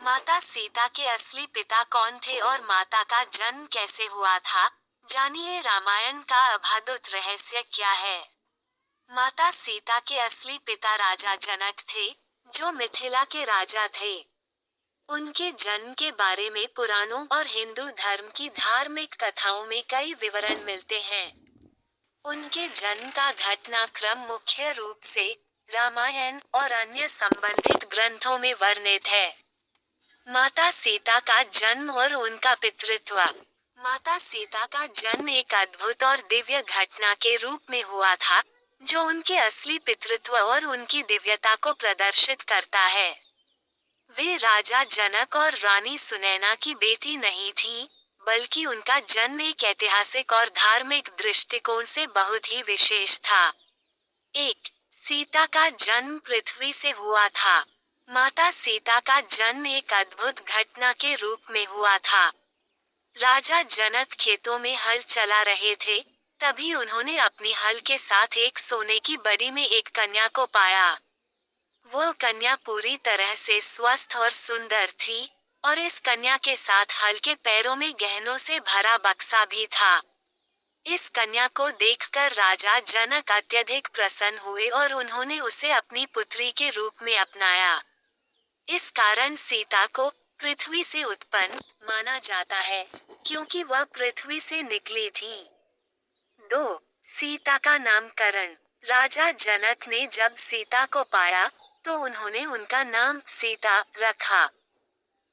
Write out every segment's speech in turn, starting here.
माता सीता के असली पिता कौन थे और माता का जन्म कैसे हुआ था? जानिए रामायण का अद्भुत रहस्य क्या है। माता सीता के असली पिता राजा जनक थे, जो मिथिला के राजा थे। उनके जन्म के बारे में पुराणों और हिंदू धर्म की धार्मिक कथाओं में कई विवरण मिलते हैं। उनके जन्म का घटनाक्रम मुख्य रूप से रामायण और अन्य संबंधित ग्रंथों में वर्णित है। माता सीता का जन्म और उनका पितृत्व। माता सीता का जन्म एक अद्भुत और दिव्य घटना के रूप में हुआ था, जो उनके असली पितृत्व और उनकी दिव्यता को प्रदर्शित करता है। वे राजा जनक और रानी सुनैना की बेटी नहीं थीं, बल्कि उनका जन्म एक ऐतिहासिक और धार्मिक दृष्टिकोण से बहुत ही विशेष था। 1. सीता का जन्म पृथ्वी से हुआ था। माता सीता का जन्म एक अद्भुत घटना के रूप में हुआ था। राजा जनक खेतों में हल चला रहे थे, तभी उन्होंने अपनी हल के साथ एक सोने की बड़ी में एक कन्या को पाया। वो कन्या पूरी तरह से स्वस्थ और सुंदर थी, और इस कन्या के साथ हल के पैरों में गहनों से भरा बक्सा भी था। इस कन्या को देखकर राजा जनक अत्यधिक प्रसन्न हुए और उन्होंने उसे अपनी पुत्री के रूप में अपनाया। इस कारण सीता को पृथ्वी से उत्पन्न माना जाता है, क्योंकि वह पृथ्वी से निकली थी। 2. सीता का नामकरण। राजा जनक ने जब सीता को पाया, तो उन्होंने उनका नाम सीता रखा।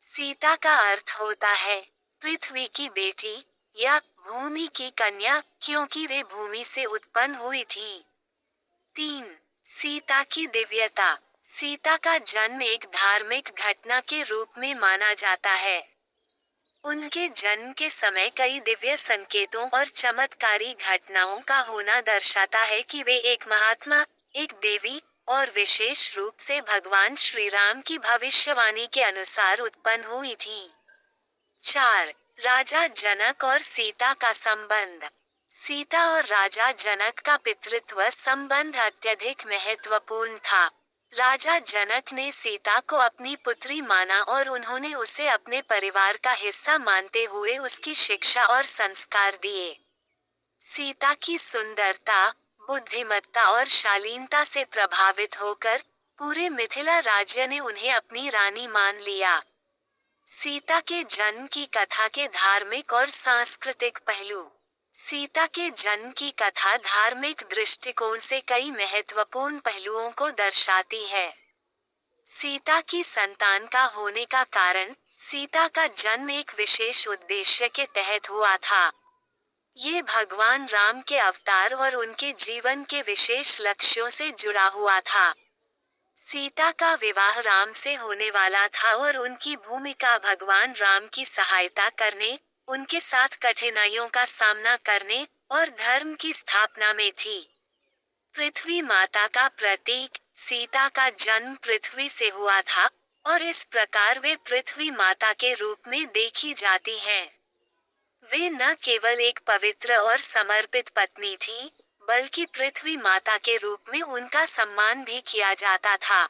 सीता का अर्थ होता है पृथ्वी की बेटी या भूमि की कन्या, क्योंकि वे भूमि से उत्पन्न हुई थी। 3. सीता की दिव्यता। सीता का जन्म एक धार्मिक घटना के रूप में माना जाता है। उनके जन्म के समय कई दिव्य संकेतों और चमत्कारी घटनाओं का होना दर्शाता है कि वे एक महात्मा, एक देवी, और विशेष रूप से भगवान श्री राम की भविष्यवाणी के अनुसार उत्पन्न हुई थी। 4. राजा जनक और सीता का संबंध। सीता और राजा जनक का पितृत्व संबंध अत्यधिक महत्वपूर्ण था। राजा जनक ने सीता को अपनी पुत्री माना और उन्होंने उसे अपने परिवार का हिस्सा मानते हुए उसकी शिक्षा और संस्कार दिए। सीता की सुंदरता, बुद्धिमत्ता और शालीनता से प्रभावित होकर पूरे मिथिला राज्य ने उन्हें अपनी रानी मान लिया। सीता के जन्म की कथा के धार्मिक और सांस्कृतिक पहलू। सीता के जन्म की कथा धार्मिक दृष्टिकोण से कई महत्वपूर्ण पहलुओं को दर्शाती है। सीता की संतान का होने का कारण। सीता का जन्म एक विशेष उद्देश्य के तहत हुआ था। ये भगवान राम के अवतार और उनके जीवन के विशेष लक्ष्यों से जुड़ा हुआ था। सीता का विवाह राम से होने वाला था और उनकी भूमिका भगवान राम की सहायता करने, उनके साथ कठिनाइयों का सामना करने और धर्म की स्थापना में थी। पृथ्वी माता का प्रतीक। सीता का जन्म पृथ्वी से हुआ था, और इस प्रकार वे पृथ्वी माता के रूप में देखी जाती हैं। वे न केवल एक पवित्र और समर्पित पत्नी थी, बल्कि पृथ्वी माता के रूप में उनका सम्मान भी किया जाता था।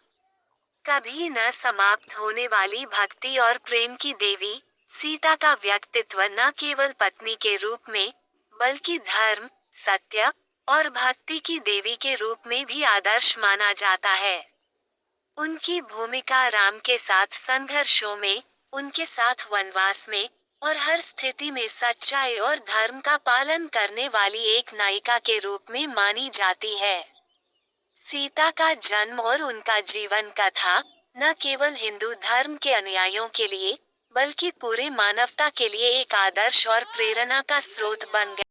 कभी न समाप्त होने वाली भक्ति और प्रेम की देवी, सीता का व्यक्तित्व न केवल पत्नी के रूप में, बल्कि धर्म, सत्य और भक्ति की देवी के रूप में भी आदर्श माना जाता है। उनकी भूमिका राम के साथ संघर्षों में, उनके साथ वनवास में, और हर स्थिति में सच्चाई और धर्म का पालन करने वाली एक नायिका के रूप में मानी जाती है। सीता का जन्म और उनका जीवन कथा न केवल हिंदू धर्म के अनुयायियों के लिए, बल्कि पूरे मानवता के लिए एक आदर्श और प्रेरणा का स्रोत बन गया।